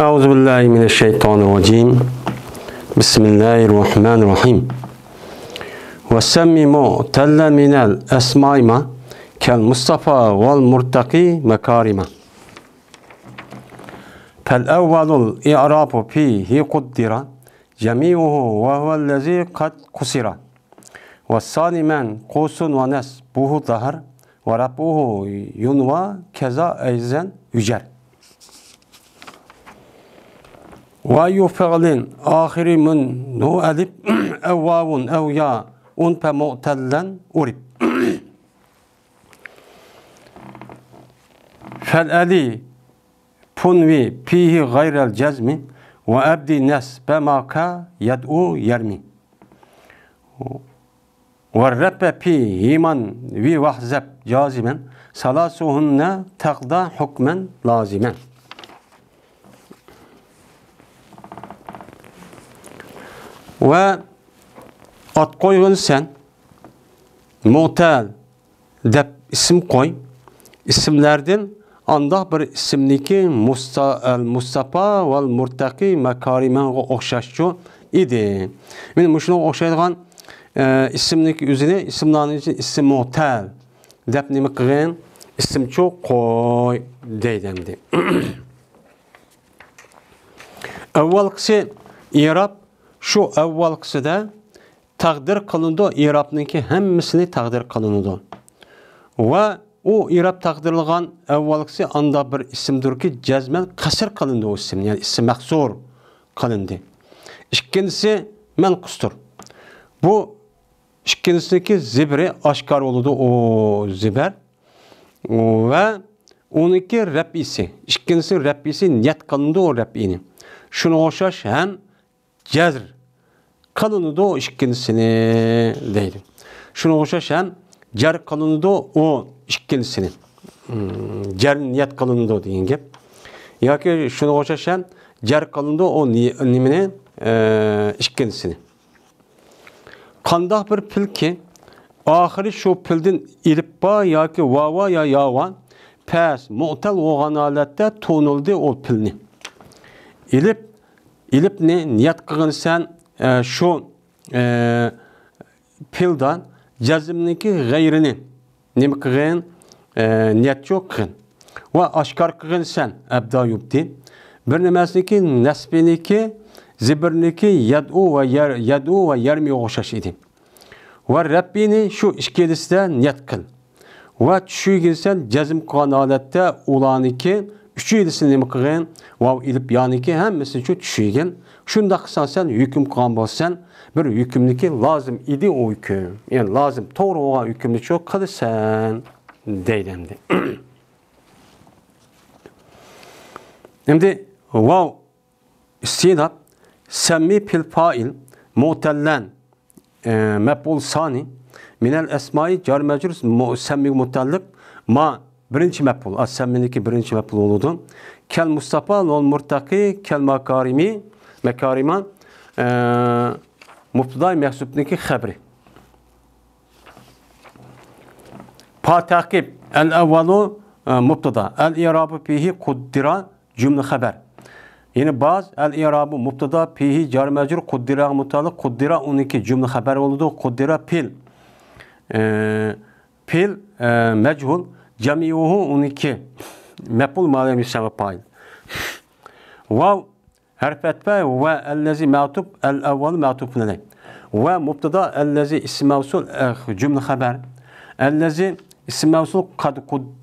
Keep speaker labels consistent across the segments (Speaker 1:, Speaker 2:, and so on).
Speaker 1: أعوذ بالله من الشيطان الرجيم بسم الله الرحمن الرحيم وسمي معتلا من الأسماء كالمصطفى والمرتقي مكارمة فالأول الإعراب فيه قدر جميعه وهو الذي قد قصر والثاني منقوص ونسبه ظهر ورفعه ينوى كذا أيضا يجر وأي فعل آخر منه ألف أو واو أو ياء فمعتلا أرب فالألي فنوي فيه غير الجزم وأبدي نسب ما يدعو يرمي والرب فيه من وحزب جازما ثلاثهن تقضى حكما لازما. Ve ad koyun sen mu'tel dep isim koy. İsimlerden anda bir isimdeki Mustafa ve Murtaki mekarimen okşaşçı idi. Ben şunu okşaydıgan isimdeki üzerine isimlerin için isim mu'tel dep nime kıgın isim çok koy deydemdi. Evvel kısı İrab şu evvel kısıda takdir kılındı. İrab'nınki hemmisini takdir kılındı. Ve o İrab takdirliğin evvel kısı anda bir isimdir ki cezmen kasır kılındı o isim. Yani isim maksur kılındı. İkincisi menkustur. Bu ikincisindeki zibri aşkar oldu o ziber. Ve onunki Rabbisi. İkincisi Rabbisi niyet kılındı o Rabbini. Şunu hoşaş hem cezr kalını da o ikincisini değil. Şunu hoşaş hem cer kalını da o ikincisini. Cer niyet kalını da deyin gibi. Ya ki şunu hoşaş hem cer kalını da o nimine ikincisini. Kandak bir pil ki ahiri şu pilden ilipba ya ki vava ya yavan pes mu'tel oğan alette tonuldu o pilni. İlip ne niyet kılın sen şu pildan cezimdeki gayrini ne kılın niyet yok kılın ve aşkar kılın sen ebda yubdi bir nemesindeki nesbindeki zibirindeki yed'u ve yermi oğuşaş idi ve Rabbini şu işkilisinde niyet kıl ve şu gilsen cezim kılan alette ulaniki üçü ilisini mi kılın ve ilip yaniki hemmisi şu düşüygen şunda kısan sen hüküm kılan bolsan bir hükümdeki lazım idi o hüküm yani lazım doğru olan hükümde çok kılırsan deylendi. Şimdi vav istidap semmi pil fail mu'tellen mef'ul sani minel esmai car mecrur semmi mutallik ma birinci mef'ul as-semmindeki birinci mef'ul oldu. Kel Mustafa vel murtaki kel makarimi mekariman mubtada mehsubdaki habri. Pa takip el evvelu mubtada el i'rabu fihi kuddira cümle haber. Yani bazı el i'rabu mubtada fihi car mecrur kuddira mutallik kuddira 12 cümle haber oldu. Kuddira pil pil mechul cemiuhu 12 mef'ul ma'lum sebep fail. Vav harf etfe ve ellezi ma'tuf el evvel ma'tuf aleyh. Ve mubtada ellezi isim mevsul cümle haber. Ellezi isim mevsul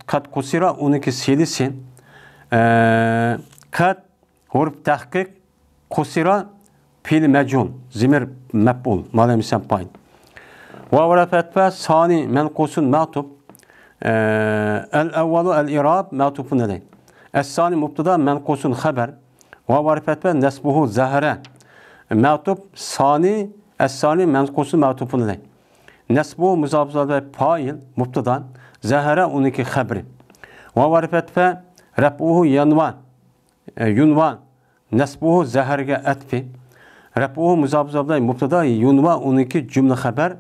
Speaker 1: kad kusira 12 silisin. Kad hurf tahkik kusira fil mecun zimir mef'ul ma'lum sebep fail. Ve harf etfe sani menkusun ma'tuf el-evvelu el-irab ma'tufun aleyh. Es-sani mubtada menkusun haber. Ve varifetve nesbuhu zahara. Ma'tuf sani es-sani menkusun ma'tufun aleyh. Nesbuhu muzabzade fail mubtadan zahara 12 habri. Ve varifetve ref'uhu yanvan yunvan nesbuhu zaharga etfi. Ref'uhu muzabzade mubtada yunva 12 cümle haber.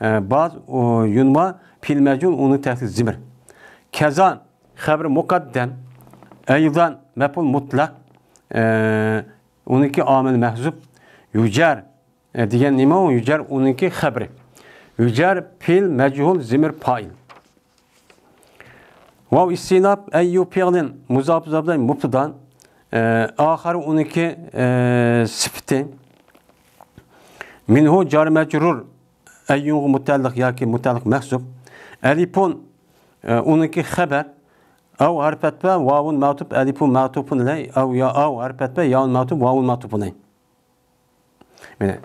Speaker 1: Baz yunva fil mecun onu tehdit zimir. Keza haber mukaddem eydan mef'ul mutlak onunki amil mahzup. Yücer diyen nima o? Yücer onunki habri. Yücer pil mechul zimir fail. Vav istinab eyyu fi'lin muzaf zabdan mubtadan ahar onunki sıfati minhu car mecrur eyyun mutallik ya ki mutallik mahzub elifun onunki haber av harfet ve vavun matub elifun matubun iley av ya av harfet ve ya'un matub vavun matubun iley. Yani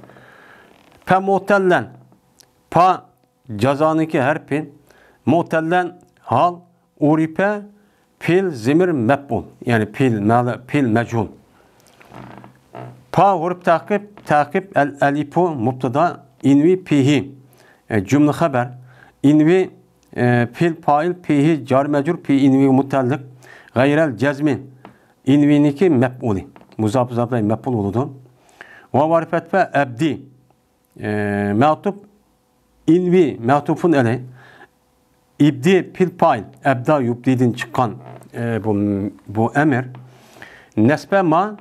Speaker 1: pa mutallen pa cazanınki harfi mutallen hal uripe pil zimir meb'un yani pil mechul. Pa huruf takip el elifu mubtada invi pihi cümle haber invi pil fail pihi car mecrur pi invi mutallik gayrel cezmin inviniki meb'uli muzaf zabday meb'ul oludu. Ve varifet ve ebdi matub invi matufun ele İbdi pil fail ebda yubdidin çıkan bu emir nesbe ma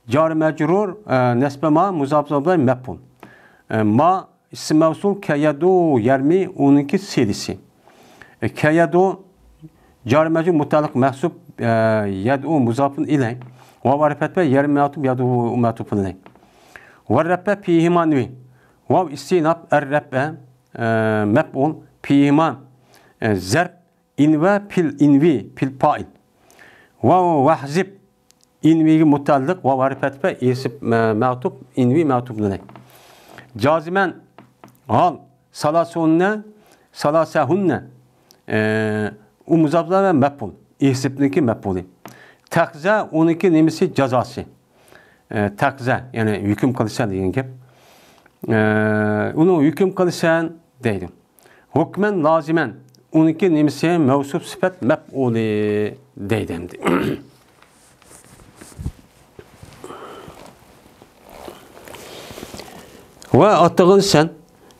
Speaker 1: car mecrur nesbe ma muzaf zabday meb'un ma isim mevsul keyadu yermi onunki silisi keyadu car mecrur mutallik mehsub yed'u muzafın ile ve varifet ve yermi matub yed'u matubun ile ve rabbe pihima nvi ve istinab er rabbe meb'un pihima zerb inve pil invi pil fail ve vahzib invi mutallik ve varifet ve isib matub invi matub ile cazimen hal salasahunne muzaflar ve meb'ul isibniki meb'uli takze onunki nimisi cezası takze yani hüküm kılışan diyen gep onu hüküm kılışan deydim hükmen lazimen onunki nimisi mevsup sıfat meb'uli deydim. Ve attığın sen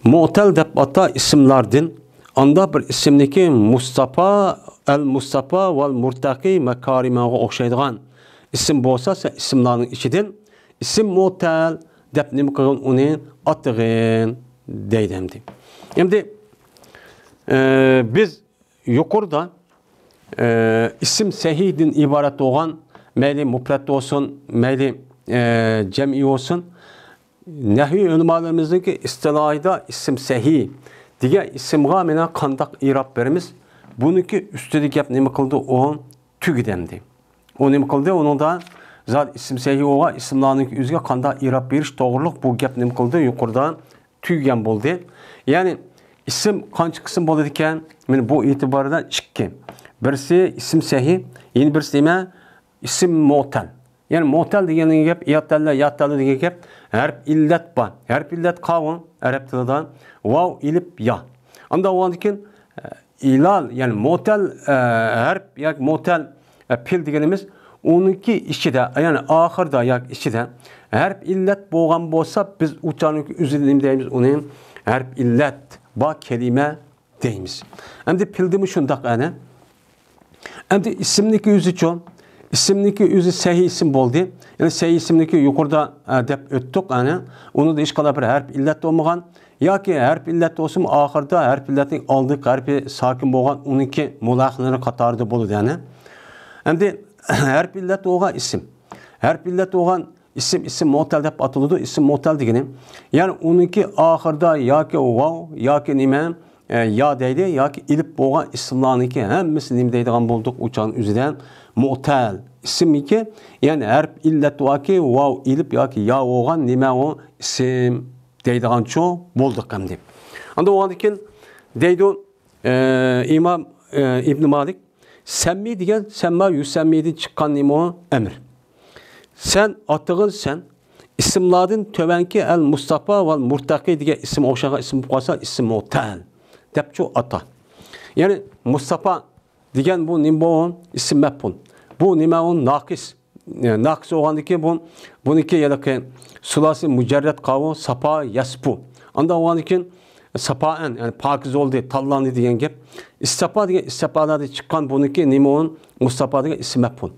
Speaker 1: mu'tel dep ata isimlardin anda bir isimdeki Mustafa el-Mustafa vel murtaki mekarimağa okşaydıgan isim bolsa sen isimlerin içidin isim mu'tel dep nima qilgan uni attığın deydimdi. Şimdi biz yukarıda isim sahihden ibaret olan meyli mufrat olsun meyli cem'i olsun Nehvi ulemalarımızdaki istilahida isim sahih diye isimga mena kandak irab verimiz bununki üstüdeki gap nima qildi o tügidemdi. O nima qildi onun da zat isim sahih oğa isimlarning o'ziga kandak irab berish to'g'riliq bu gap nima qildi yuqorida tüggan bo'ldi. Ya'ni isim qancha qism bo'ladi ekan? Men bu e'tibordan ikki. Birisi isim sahih, yana birisi nima? Isim mu'tal. Yani mu'tal degan gap yattalla degan gap harf illat bor. Harf illat qavun arab tilidan vav ilip ya. Anda o'ndikin ilal yani mu'tal harf yoki mu'tal pil deganimiz onunki ichida yani oxirda yoki ichida harf illat bo'lgan bo'lsa biz uchaning o'zini deymiz uni harf illat ba kelime deymiz. Endi pildimi shundaq ana. Endi ismniki o'zi uchun isimniki o'zi sahih isim bo'ldi. Yani sahih isimniki yuqorida deb o'tdik ana. Uni da hech qanday bir harf illat bo'lmagan yoki harf illat bo'lsin oxirida harf illatning oldingi harfi sakin bo'lgan uniki mulahlari qatorida bo'ladi ana. Endi harf illat bo'lgan isim. Harf illat bo'lgan isim mu'tal deb atiladi. Isim mu'tal degani yani uniki oxirida yoki vav yoki nima ya deydi yoki ilib bo'lgan ismlarniki hammasi nima deydigan bo'ldik uçan o'zidan mu'tal ismiki yani harf illat yoki vav ilib yoki ya bo'lgan nima o isim deydigan cho bo'ldik ham deb. Anda o'ndikin deydi İmam İbn Malik semmi degan semma yusammidi chiqqan nima emir. Sen attığın sen isimlardan tövenki el Mustafa vel murtaki degan isim o'xshagan isim bo'lsa isim mu'tal deb cho ata. Yani Mustafa degan bu nima isim maf'ul. Bu nima on naqis. Naqis o'g'andiki buniki yalaqi sulasi mujarrad qavu sapa yaspu. Anda o'g'andikin sapaan yani pakiz oldu, tallandı degan gap. İstapa degan istapalarda chiqqan buniki nima on Mustafa degan isim maf'ul.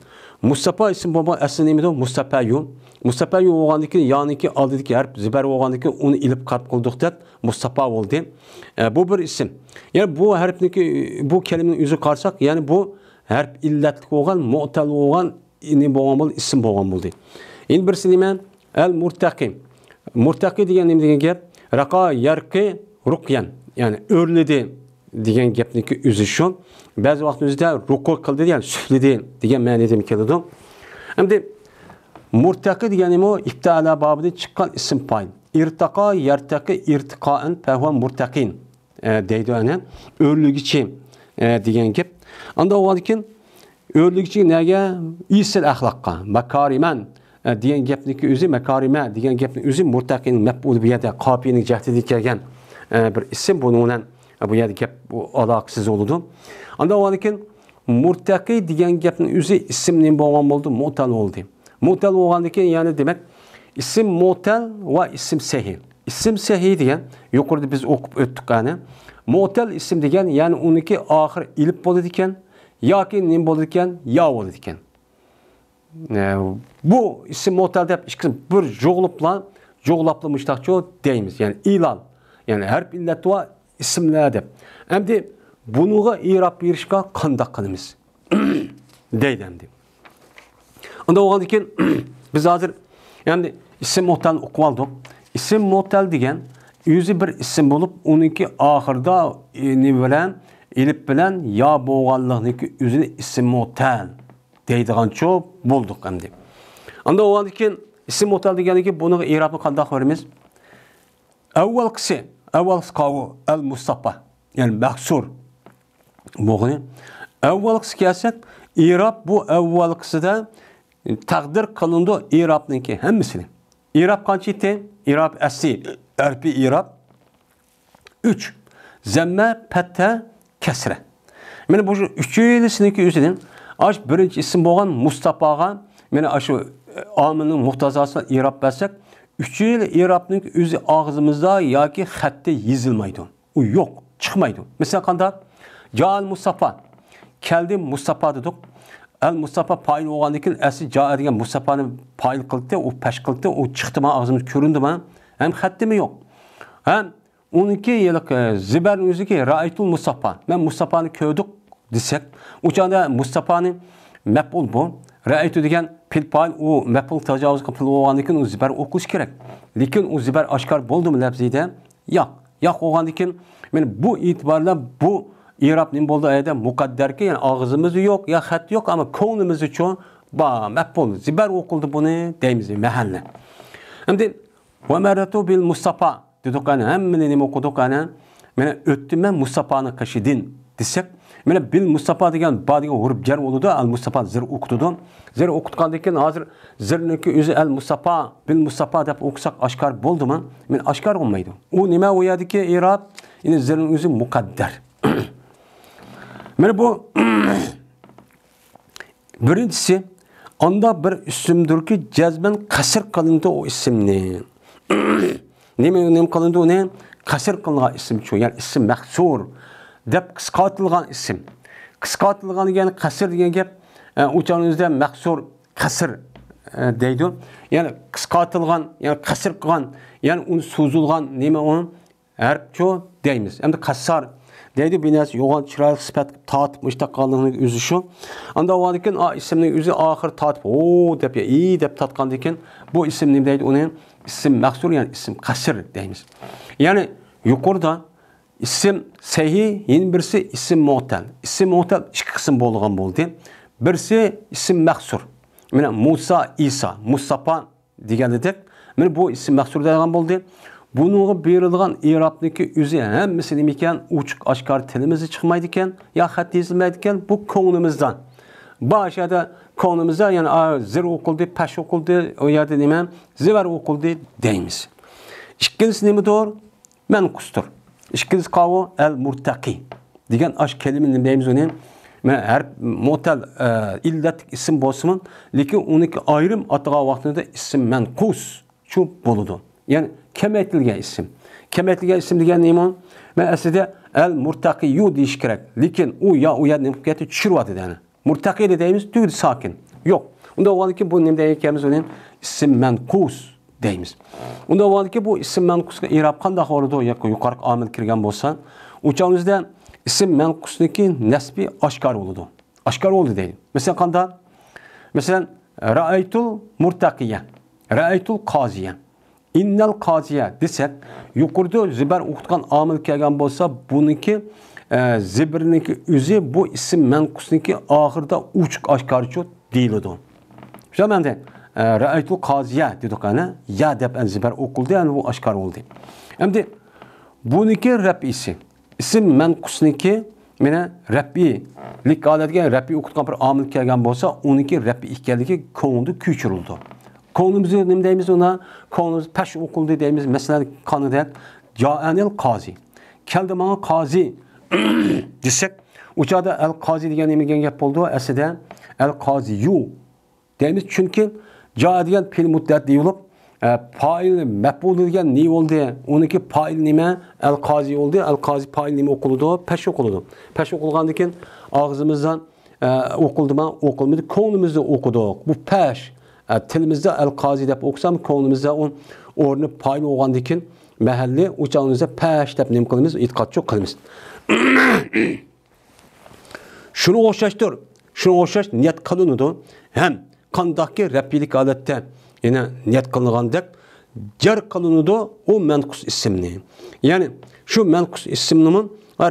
Speaker 1: Mustafa isim baba asli neydi? Mustafayu. Mustafayu olgandaki yanındaki aldaki harf zibar olgandaki onu ilip kalp kıldık dep Mustafa oldu. Bu bir isim. Yani bu harfniki bu kelimenin yüzü karsak yani bu harf illetlik olgan, mu'tal olgan ne boğan isim boğan buldu. Yine birisi neyme? El murtaki. Murtaki diyen ne diyen gap? Raka yarki rukyan. Yani örledi diyen gapniki yüzü şu. Bazı vaktimizde ruku kıldı yani süfledi diyen manada keldi. Hem murtaki diyenim o iftala babında çıkan isim payın. İrtaka yartaki irtikaen fehuve murtakin deydi öne. Örlügiçi diyen gap. Anda o vakitin örlügiçi nege isil ahlakka makarimen diyen gapniki özü makarime diyen gapniki özü murtakinin mef'ul bir yerde kapinin cehdidi kelgen bir isim bununla bu yerde gap bu alaksız oldu. Anda o vakitin murtaki diyen gapniki özü isimnin boğan oldu, mu'tal oldu. Mu'tal olgandaki yani demek isim mu'tal ve isim sahih. İsim sahih diyen yukarıda biz okup öttük yani. Mu'tal isim diyen yani onunki ahir ilip bolu diken ya ki nim bolu diken ya bolu diken. Bu isim mu'tal dep işkisem bir joğlaplı müştakçı deyimiz. Yani ilal. Yani her illet ve isimler dep. Hem de bunuğa irab birişka kandak kılımız. Deydi hem de. Onda o halde biz hazır yani isim muhtal okuvaldık. İsim muhtal diyen yüzü bir isim bulup onunki ahırda ne bilen ilip bilen ya boğallığındaki yüzünü isim muhtal deydiğen çok bulduk hem de. Onda o halde isim muhtal diyen ki bunu irabı kandak verimiz. Evvel kısı, evvel kavu el Mustafa yani maksur. Buğunu. Evvel kısı kelsek irab bu evvel kısıda takdir kılındı irab'nınki hemmisini. İrab kaçıydı? İrab asli, erpi irab. 3. Zemme, pette, kesre. Yani bu üçüylüsündeki üzerinin aş birinci isim boğan Mustafa'ga yani aşı amının muhtazasına irab versek üçüylü irab'nınki üzü ağzımızda ya ki hatta yazılmaydı. O yok, çıkmaydı. Mesela kanda Caal Mustafa. Keldi Mustafa dedik. El Mustafa payil olgandikin asli caa degan Mustafa'nın payil kıldı, o peş kıldı, o çıktı mı ağzımız göründü mü? Hem hattı mı yok. Hem 12 yıllık ziberin özü ki Ra'aytul Mustafa. Ben Mustafa'nı köydük desek. Uçağında Mustafa'nın mef'ul bu. Ra'aytu degen pil payil o mef'ul tecavüz kapılı olgandikin o ziber okuş gerek. Lakin o ziber aşkar buldu mu lafzide? Yok. Yok olgandikin yani bu itibarla bu İrab nim boldu ayda mukadder ki yani ağzımız yok ya hat yok ama konumuz için ba mef'ul ziber okuldu bunu deyimiz mahalle. Hem de ve meratu bil Mustafa dedik yani hemmini okuduk yani mene öttümen Mustafa'nı kaşidin desek mene bil Mustafa degen badiga vurup cer oldu al Mustafa zir okudu. Zir okutkandikin hazır zirniki özü el Mustafa bil Mustafa dep okusak aşkar boldu mu? Men aşkar olmaydı. O nime uyadı ki İrab yine zirnin özü mukadder. Yani bu birincisi onda bir isimdir ki cezben kasır kılındı o isimni. Ne kılındı o ne? Kasır kılınған isim şu. Yani isim meksur. Dep kısaltılgan isim. Kısaltılgan yani kasır diyen gep uçağınızda meksur kasır deydi. Yani kısaltılgan yani kasır kılgan yani onu suzulgan neme onun harp şu deyimiz. Hem de kasar deydi binası yoğan çıraylı sıfat tatmışta kaldığının üzü şu. Anda o andikin isimnin üzü ahir tatip o dep ya iyi dep tatkandikin bu isim ne deydi onun isim maksur yani isim kasır deyimiz. Yani yukarıda isim sahih yeni birisi isim mu'tal. İsim mu'tal iki kısım bolğan boldu. Birisi isim maksur. Yani Musa, İsa, Mustafa degan dedik. Yani bu isim maksur degan boldu. Bunu berilgan İrab'daki üzü hemmisi demeken uçuk aşkar tilimizi çıkmaydı iken ya hat yazılmaydı iken bu konumuzdan. Başada konumuzda yani zir okuldu, peş okuldu, o yerde demem ziver okuldu deyimiz. İkincisi nemi doğru? Men kustur. İkincisi kavu el murtaki. Degen aş kelimenin deyimiz onun. Her mutal illet isim bosmun. Lekin onunki ayrım atığa vaktinde isim menkus. Şu buludu. Yani kemetilgen isim. Kemetilgen isim degen neyman? Ben aslında el murtaki deyiş gerek. Lekin o ya nemkiyeti çürüvadı yani. Murtaki dediğimiz tüydü sakin. Yo'q. Unda bo'lganki bu nima deyotganimiz uni ism manqus deymiz. Unda bo'lganki bu ism manqusga i'rob qanday bo'ladi yoki yuqori omil kirgan bo'lsa, o'chog'imizda ism manqusniki nasbi oshkor bo'ladi. Oshkor bo'ldi deydi. Masalan qanday? Masalan ra'aytul murtaqiya, ra'aytul qoziya, innal qoziya desak, yuqorida zibar o'qitgan omil kelgan bo'lsa, buniki zibirniki o'zi bu ism manqusniki oxirida uchiq oshkorchi deyiladi. Shu menda ra'aytul qoziya dedik ana, ya deb zibar o'qildi, yani bu oshkor bo'ldi. Endi buniki raf'isi. Ism manqusniki mana raf'ilik holatga raf'i o'qitgan bir omil kelgan bo'lsa, uniki raf'i ekanligi ko'ngilda ko'chirildi. Ko'nglimizda nima deymiz ona? Ko'nglimiz pash o'qildi deymiz. Masalan, qanida ja'anil qozi. Keldi menga qozi desak, o'chada al qozi degan nima degan gap bo'ldi? Aslida al qoziyu deymiz, chunki ja'a degan fe'l muddat deyilib, fa'il maf'ul degan ne bo'ldi? Uniki fa'il nima? Al qozi bo'ldi. Al qozi fa'il nima o'qildi? Pash o'qildi. Pash o'qilgandan keyin og'zimizdan o'qildimi, o'qilmadi, ko'nglimizda o'qidik. Bu pash. Tilimizde el-qazi deb o'qsam, ko'nglimizda o'rni fa'il bo'lgandan keyin mahalli o'chog'imizda pash deb nima qilamiz? E'tiqodchi qilamiz. Shuni o'xshashdir. Shuni o'xshash niyat qilinadi. Ham qandaqki raf'ilik holatda yana niyat qilingandek jar qilinadi o manqus ismni. Ya'ni shu manqus ismning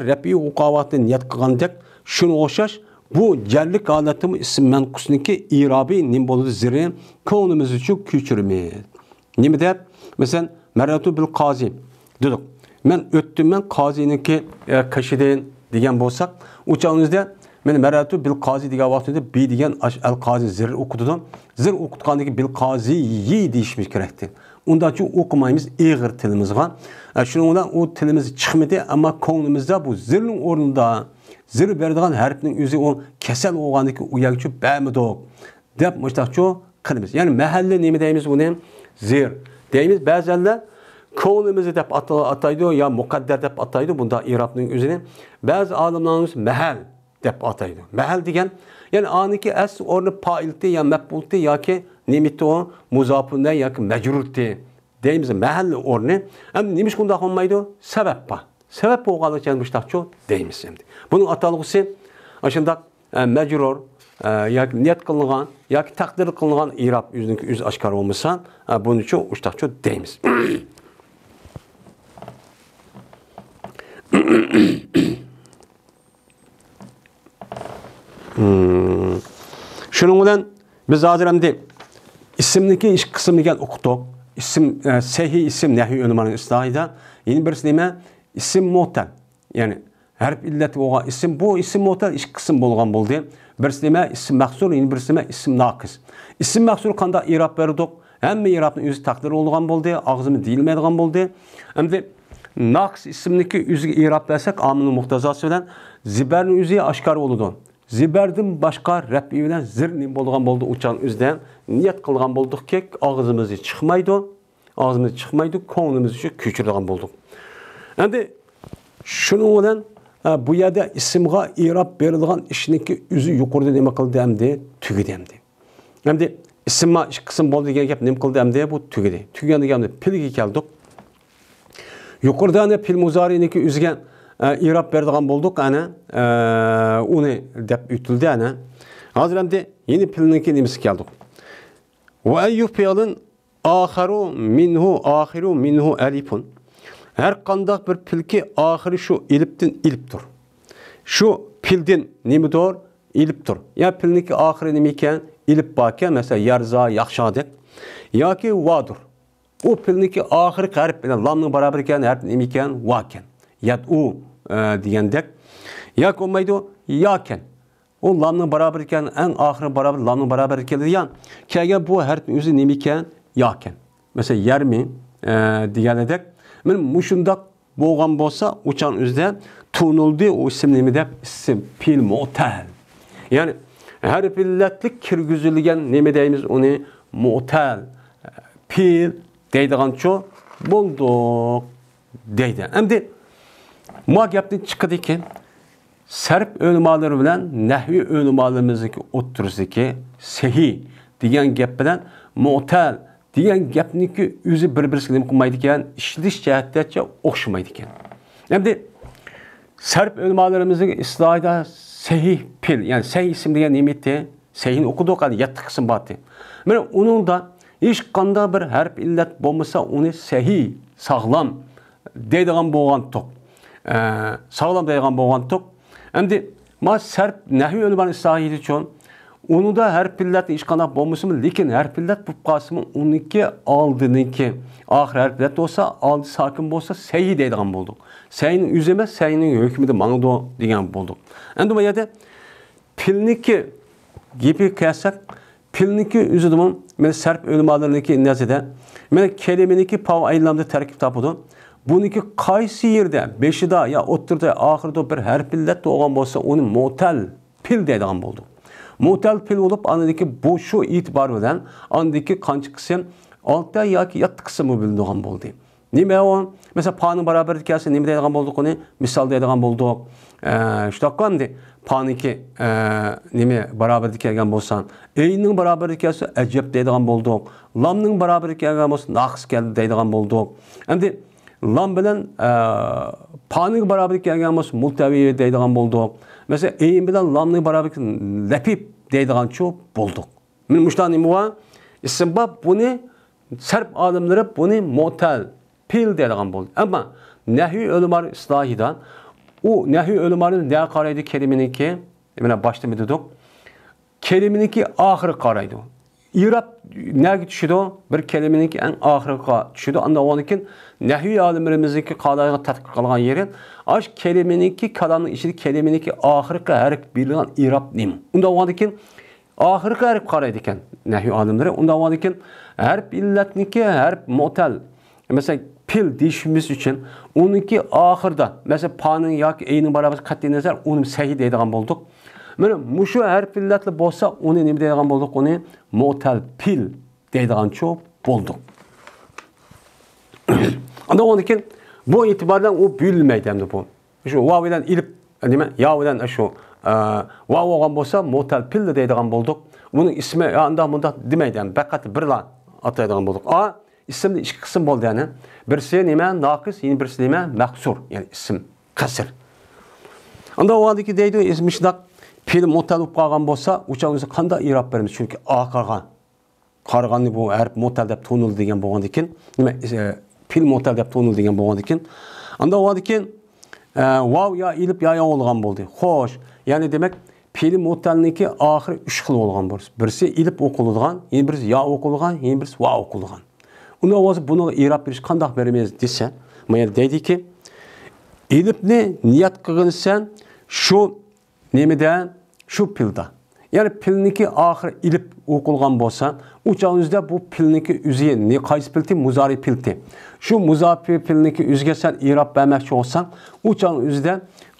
Speaker 1: raf'i uqovatni niyat qilgandek shuni o'xshash bu jarlik holatimi ism manqusniki irobi nim bo'ladi ziri ko'nglimiz uchun ko'chirmaydi. Nima deb? Masalan, maratu bil qozi dedik. Men o'tdim, men qoziniki qishidan degan bo'lsak, o'chog'ingizda men maratu bil qozi degan vaqtida bi degan al qozi zir o'qidim. Zir o'qitgandan keyin bil qozi yi deyishimiz kerakdi. Undan chu o'qimaymiz ig'ir tilimizga. Shuning bilan u tilimiz chiqmadi, ammo ko'nglimizda bu zirning o'rnida zir berdigan harfning o'zi o kasal bo'lgandiki u yerga ba'midoq deb mustaqcho qilamiz. Ya'ni mahalli nima deymiz buni? Zir deymiz. Ba'zanlar ko'nglimizni deb ataydi yo muqaddar deb ataydi bunda irobning o'zini. Ba'zi olimlarimiz mahal deb ataydi. Mahal degan ya'ni aniki asl o'rni fa'ilti yo maf'ulti yoki nimiti o muzofunda yoki majrurti deymiz mahalli o'rni. Endi nima shunda qolmaydi? Sabab bor. Sebep bo'lganligi uchun mustaqcho deymiz endi. Buning atalg'isi ashundaq majrur yoki niyat qilingan yoki taqdir qilingan irob o'zining o'zi oshkor bo'lmasa, buning uchun mustaqcho deymiz. Shuning bilan biz hozir endi ismniki ish qismi degan o'qidik. İsim sahih isim nahviy unvonining islohida yana birisi nima? İsim mu'tal. Yani harf illati bo'lgan isim bu isim mu'tal ish qism bo'lgan bo'ldi. Birisi nima? Isim mahsur, yana birisi nima? Isim naqis. Isim mahsur qanday irob berdik? Hamma irobning o'zi taqdir bo'lgan bo'ldi, og'zimiz deyilmaydigan bo'ldi. Endi naqis ismniki o'ziga irob bersak, omilning muqtazosi bilan zibarning o'zi oshkor bo'ladi. Zibardan boshqa raf'i bilan zir nim bo'lgan bo'ldi. O'chan o'zidan niyat qilgan bo'ldikki, og'zimiz chiqmaydi. Og'zimiz chiqmaydi, ko'nglimiz uchun ko'chirgan bo'ldik. Endi shuning bilan bu yerda ismga irob berilgan ishniki o'zi yuqorida nima qildi endi tugidi endi. Endi ismma ish qism bo'ldi degan gap nima qildi endi bu tugidi. Tugan deganni pilga keldik. Yuqorida ana pil muzariniki o'ziga irob beradigan bo'ldik ana uni deb o'tildi ana. Hozir endi yeni pilniki nimasi keldik. Va ayyu fi'lin axiru minhu alifun. Her qandaq bir pilki ahiri şu eliptin eliptir. Şu pildin nimidir? Eliptir. Ya pilniki ahiri nimiken elip bakken mesela yarza, yaxşadek. Ya ki vadur. O pilniki ahiri harf bilen lamның beraber iken harf nimiken vaken. Yad'u diyendek. Ya ki olmaydı yaken. O lamның beraber iken en ahiri beraber lamның beraber iken diyen. Kegen bu harf özü nimiken yaken. Mesela yermi diyendek. Men muşundaq bo'lgan bo'lsa, o'chan o'zida tunuldi o isim nima deb isim fil mu'tal. Ya'ni harf illatlik kirgizilgan nima deymiz uni mu'tal fil deydigancho bo'ldi deydi. Endi bu gapdan chiqadi ekan sarf o'limalari bilan nahviy o'limalarimizdagi o'ttirishdagi sahih degan gap bilan mu'tal degan gapniki o'zi bir-birisiga nima qilmaydi ekan, ishlash jihatdacha o'xshamaydi ekan. Endi sarf o'limalarimizning islohida sahih pil, ya'ni sahih ism degan nima edi? Sahihni o'qidik, hali 7 qism bor. Mana uningda hech qanday bir harf illat bo'lmasa, uni sahih, sog'lom deydigan bo'lgan-tok. Sog'lom deydigan bo'lgan-tok. Endi ma sarf nahviy o'limalar islohida uchun unida harf illat hech qanday bo'lmasimi, lekin harf illat bo'lib qolsa, uniki oldiniki oxir harf illat bo'lsa, oldi sokin bo'lsa, sahih deydigan bo'ldik. Sahihning o'zi emas, sahihning hukmida mangdo degan bo'ldik. Endi bu yerda pilniki gibi kelsak, pilniki o'zida men sarf o'limalarniki nazarda, men kelimeniki pav aylamda tarkib topadi. Buniki qaysi yerda, beshida ya o'ttirda, oxirida bir harf illat bo'lgan bo'lsa, uni mu'tal pil deydigan bo'ldik. Mu'tal pil olup andaki bu şu itibar bilen andaki qancha qism 6 yoki 7 qismi bilinadigan bo'ldi. Nima o? Mesela pa'nın beraberlik kelsa nima deydigan bo'ldik uni? Misol deydigan bo'ldik. Shunaqa pa'niki nima beraberlik kelgan bo'lsa, eyning beraberlik kelsa ajab deydigan bo'ldik. Lamning beraberlik kelgan bo'lsa naqs keldi deydigan bo'ldik. Endi lam bilan pa'ning beraberlik kelgan bo'lsa multavi deydigan bo'ldik. Mesela eyin bilan lamning beraberlik lapip deydigan çok bulduk. Men muştan nima var? İstinbab buni sarf olimlari buni mu'tal pil deydigan bo'ldi. Ammo nahviy o'limalar islohidan u nahviy o'limalar ne qaraydi kelimeniki? Mana boshda dedik. Kelimeniki oxiri qaraydi. İrab nega tushidi? Bir kelimeniki eng oxiriga tushidi. Unda o'nikin nahviy olimlarimizniki qadayga tadqiq qilgan yeri aş kelimeniki kalamning ichida kelimeniki oxiriga harf berilgan irab nima? Unda o'nikin oxiriga harf qaraydi ekan nahviy olimlari. Unda o'nikin harf illatniki harf mu'tal. Mesela pil deyishimiz uchun uniki oxirda, mesela pa'ning yoki eyning barobar qat'iy nazar uni sahih deydigan bo'ldik. Mana mushu harf illatli bo'lsa, uni nima deydigan bo'ldik? Uni mu'tal pil deydigan çok bo'ldik. Anda o'nikin bu itibardan u büyülmeydi endi bu. Şu vav bilan ilip nima? Ya bilan shu vav olgan bo'lsa mu'tal pil deydigan bo'ldik. Bunun ismi anda bunda demaydi, faqat birla ataydigan bo'ldik. A ismni ikki qism bo'ldi yani. Birisi nima? Naqis, yana birisi nima? Maqsur, yani ism qasr. Anda o'ndiki deydi, ismi shundoq pil mu'tal bo'lib qolgan bo'lsa, o'chamizni qanday i'rob beramiz? Chunki oqargan. Qarg'anni bu harf mu'tal deb to'nildi degan bo'lgandan keyin, nima pil mu'tal deb to'nildi degan bo'lgandan keyin, anda o'ndan keyin vav ya ilib ya olgan bo'ldi. Xo'sh, ya'ni demak pil mu'talniki oxiri 3 xil bo'lgan bo'lsa, birisi ilib o'qiladigan, yana birisi ya o'qiladigan, yana birisi va o'qiladigan. Unda o'zi buni i'rob berish qanday beramiz desa, mana deydiki, ilibni niyat qilgansan shu nimada, shu pilda. Yani pilniki oxiri ilib o'qilgan bo'lsa, o'changizda bu pilniki o'ziga ne qaysi pilti? Muzari pilti. Shu muzari pilniki o'ziga sen i'rob bermoqchi bo'lsang, o'changizda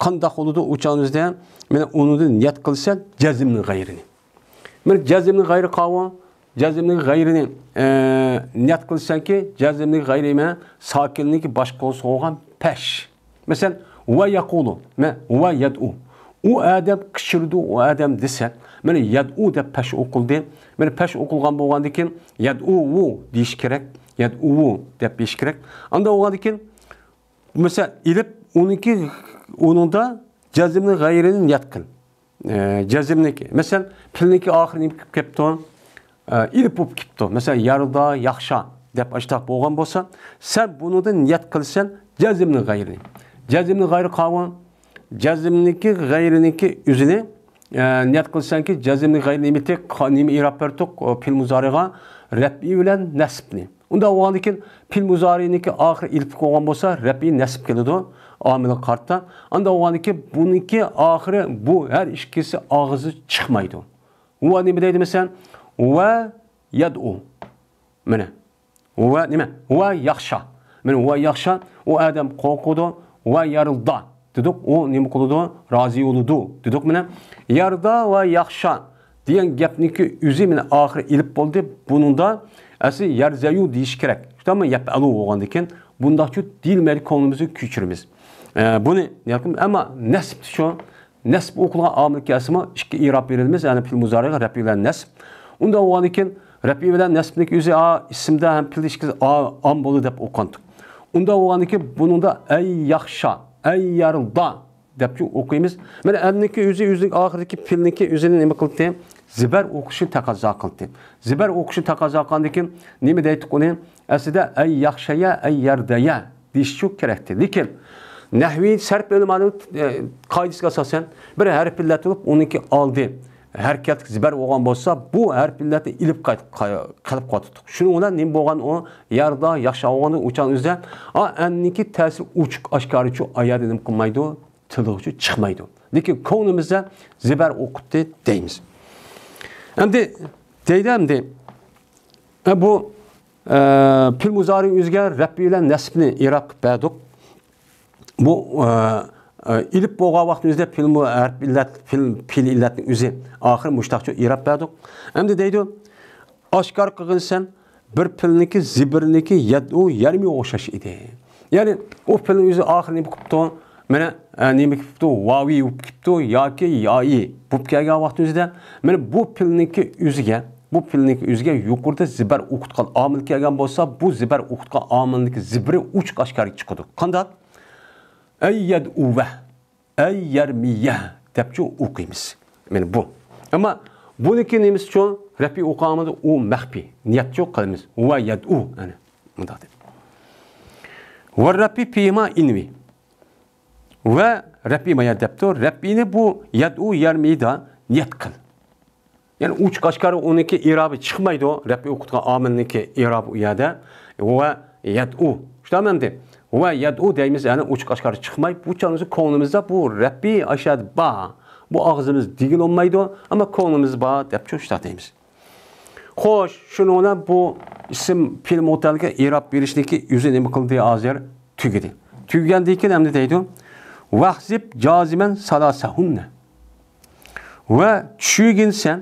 Speaker 1: qanday bo'ladi? O'changizda mana uni niyat qilsa jazmning g'ayrini. Mana jazmning g'ayri qavun, jazmning g'ayrini niyat qilsanki, jazmning g'ayri ma sokinlik boshqa bo'lgan pesh. Mesela va yaqulu, va yad'u. O adam kişirdi, o adam dese, mana yad'u deb pesh o'qildi. Mana pesh o'qilgan bo'lgandan keyin yad'u deyish kerak, yad'u deb deyish kerak. Anda o'g'andan keyin mesela ilib uningda jazmning g'ayrini niyat qil. Jazmniki, mesela pilniki oxirini kelib ketdi, ilib bo'lib ketdi. Mesela yarda, yaxsha deb ashtaq bo'lgan bo'lsa, sen buningda niyat qilsan jazmning g'ayrini. Jazmning g'ayri qavun Cazimniki gayriniki üzüne niyat qilsanki cazimni gayrinimiti nima i'rob berdik pil muzariga rabbi bilan nasbni. Unda o'g'andan keyin pil muzariniki oxiri ilib qo'ygan bo'lsa, rabbi nasb keladi omil qartda. Unda o'g'andan keyin buniki oxiri bu har ikkisi og'izi chiqmaydi. Va nima deydi masalan? Va yad'u. Mana. Va nima? Va yaxsha. Mana va yaxsha o adam qo'rqudi va yarildi. Dedik o nima qiladi? Rozi bo'ladi. Dedik mana yarda va yaxsha degan gapniki o'zi mana oxiri ilib bo'ldi. Buningda asli yarzayu deyish kerak. Tamam, yapalu bo'lgandan keyin bundaqchi dilmeli ko'nglimizni ko'chiramiz. Buni ama nasb shu nasb o'qilgan omil kasimi ikki i'rob berilmiz, ya'ni fil muzariga rafi bilan nasb. Unda o'g'an ekan rafi bilan nasbning o'zi ismda ham fil ikki am bo'ldi deb o'qandik. Unda o'g'an ekan buningda ay yaxsha, ay yarda deb o'qiymiz. Mana anniki o'zining oxiridagi filniki o'zini nima qildi? Zibar o'qishi taqozo qildi. Zibar o'qishi taqozo qilgandan nima deydik uni? Aslida ay yaxshaya, ay yardaya deyish kerakdi. Lekin nahviy sarf ilmining qoidasiga asosan bir harf illatib uniki oldi. Harakat zibar bo'lgan bo'lsa, bu harf illatni ilib qilib qo'ydik. Shuning bilan nima bo'lgan u yarda yaxshi bo'lgani uchun o'zida anniki ta'sir uchuq oshkorichi oyadi nima qilmaydi, tilg'ichi chiqmaydi. Lekin ko'nglimizda zibar o'qitdi deymiz. Endi deydimdi bu fil muzari o'ziga rafi bilan nasbni i'rob qilib berdik. Bu ilib bo'lgan vaqtimizda fil illatning o'zi oxir mushtaqcha i'rob berdik. Endi deydi oshkor qilginsan bir filniki zibirniki yadu yarmi o'xshash edi. Ya'ni o filning o'zi oxirini qilibdi. Mana nima qilibdi? Vavi qilibdi yoki yoyi. Bu kelgan vaqtimizda mana bu filniki o'ziga yuqorida zibar o'qitgan omil kelgan bo'lsa, bu zibar o'qitgan omilniki zibri uch oshkor chiqadi. Qanday? Ayyad uva, ayyarmiya deb o'qiymiz. Mana bu. Ammo buniki nimiz uchun rafi o'qamada u maxfi, niyatchi qilamiz. Va yadu ana bunday deb. Va rafi fima invi. Va rafi maya debdi. Rafini bu yadu yarmida niyat qil. Yani uch qashqari uniki i'robi chiqmaydi. Rafi o'qitgan omilniki i'robi u yerda va yadu. Tushunamdi? Va yadu deymiz, yani uch qashqari chiqmay, bu chanimiz ko'nglimizda bu rafi ashad ba. Bu og'zimiz digil olmaydi, ammo ko'nglimiz ba deb tushunamiz. Xo'sh, shuni bu ism fil mutalga i'rob berishniki o'zi nima qildi hozir tugadi. Tugagandan keyin hamda deydi: "Vahzib jaziman salasahunna." Va tushunginsan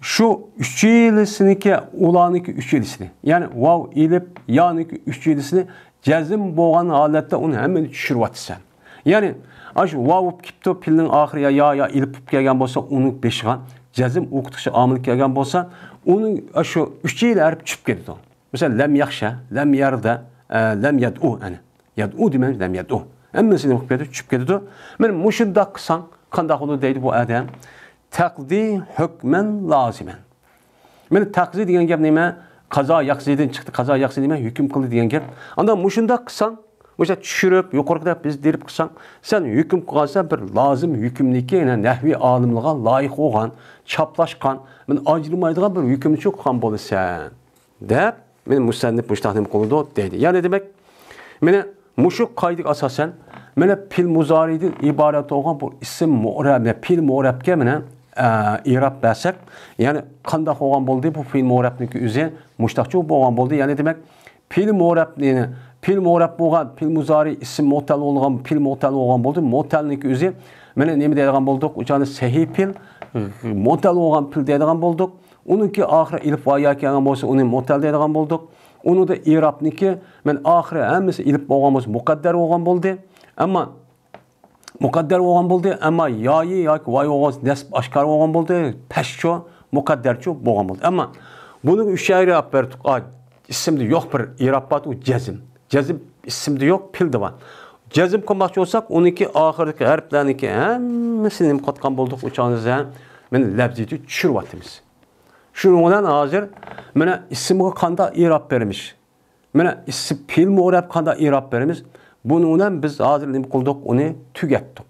Speaker 1: şu üççilisindeki ulaniki üççilisini, yani vav ilip yaniki üççilisini cezim boğan halette onu hemen düşürüvatsan. Yani aş vav kipto pilinin ahiriye ya ilip gelgen bolsa onu beşiğen cezim okutukça amil gelgen bolsa onun şu üççiyle erip çıp gidiyor. Mesela lem yakşa, lem yarda, lem yad'u yani. Yad'u demen lem yad'u. Emmesini okup gidiyor, çıp gidiyor. Ben muşunda kısan kandak olur deydi bu adam. Takdi hükmen lazimen. Meni takzi degan gap nima? Qazo yaqzidan chiqdi, qazo yaqzi nima? Hukm qildi degan gap. Anda mushunda qilsang, o'sha tushirib, yuqorida biz derib qilsang, sen hukm qilsa bir lozim hukmniki, ya'ni nahviy olimlarga loyiq bo'lgan, chaplashgan, men ajrimaydigan bir hukmni qilgan bo'lasan. Deb men musannif mushtaqnim qildi deydi. Ya'ni demak, meni mushu qoidaga asosan mana fil muzaridan iborat bo'lgan bu ism mu'rab, fil mu'rabga mana i'rob bersak, ya'ni qanday bo'lgan bo'ldi bu fil mu'rabniki o'zi mushtaqcha bo'lgan bo'ldi. Ya'ni demak, fil mu'rab bo'lgan, fil muzari ism mu'tal bo'lgan, fil mu'tal bo'lgan bo'ldi. Mu'talniki o'zi mana nima deydigan bo'ldik? O'chani sahih fil mu'tal bo'lgan fil deydigan bo'ldik. Uniki oxiri ilf va ya kelgan bo'lsa, uni mu'tal deydigan bo'ldik. Uni da i'robniki men oxiri hammasi ilf bo'lgan bo'lsa, muqaddar bo'lgan bo'ldi. Ama muqaddar bo'lgan bo'ldi, ammo yoyi yoki voy o'g'oz nasb oshkor bo'lgan bo'ldi, pashcho, muqaddarcho bo'lgan bo'ldi. Ammo buni 3 ayrı olib berdik. Ismda yo'q bir i'rob bor, u jazm. Jazm ismda yo'q, filda bor. Jazm qilmoqchi bo'lsak, uniki oxirdagi harflarniki hammasini qotgan bo'ldik. O'chonizda men labzini tushiryapmiz. Shuning bilan hozir mana ismga qanday i'rob beramiz? Mana ism fil mu'rab qanday i'rob beramiz? Bununla biz hozir nima qildik, uni tugatdik.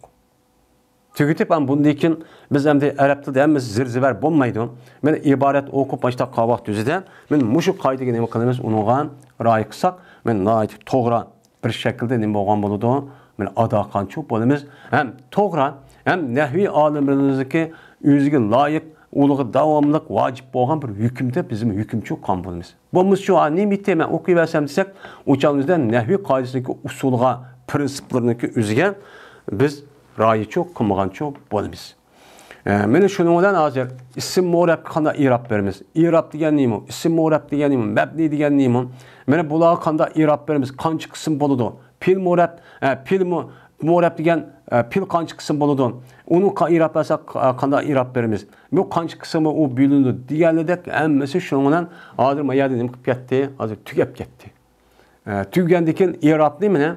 Speaker 1: Tugatib ham bundan keyin biz ham arab tilida ham zir-zibar bo'lmaydi. Men iborat o'qib boshqa qavoq tuzida men mushu qoidaga nima qilamiz, unga rioya qilsak, men noyat to'g'ri bir shaklda nima bo'lgan bo'ladi, men ado qilgancha bo'lamiz. Ham to'g'ri, ham nahviy olimlarimizga o'ziga loyiq ulug' davomliq vojib bo'lgan bir hukmda bizim hukmchi qon bo'lamiz. Bo'lmasa shu nimite men o'qiyversam desak, o'chamizda nahviy qoidasidagi usulga, prinsiplarniki o'ziga biz rioya qilmagancha bo'lamiz. Mana shuning bilan hozir ism mu'rab qanday i'rob beramiz? I'rob degan nima? Ism mu'rab degan nima? Mabni degan nima? Mana bularga qanday i'rob beramiz? Qancha qism bo'ladi? Mo'rab degan pil qancha qism bo'ladi? Uni irab olsak qanday irab beramiz? Bu qancha qismi u bo'linadi deganidek hammasi shundan hozir mayada nima qilib ketdi? Hozir tugab ketdi. Tugandan keyin irabni mana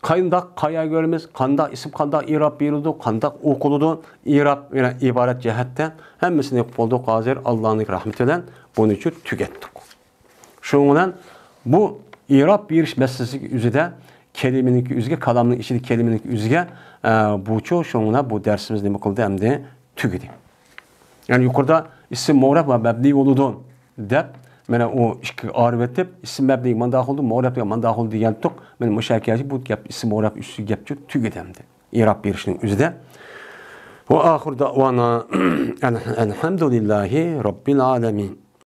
Speaker 1: qanday qaya göremiz, qanday ism qanday irab berildi, qanday o'qiladi, irab iborat jihatda hammasini bo'ldi. Hozir Allohning rahmati bilan buni uchun tugatdik. Shundan bu irab berish masalasiga o'zida kelimeninki o'ziga, kalamning ichida kelimeninki o'ziga bu şununa bu dersimiz nima qildi hamda tugadi. Yani yuqorida ism ma'ruf va mabni bo'ladi deb mana o ikki arif etib ism mabni manda qildi, ma'rufga manda qildi degan tuq. Men mushakkachi bu gap ism ma'ruf usti gapchi tugadi hamda. Irab berishning o'zida. Va oxir davona alhamdulillahi robbil alamin.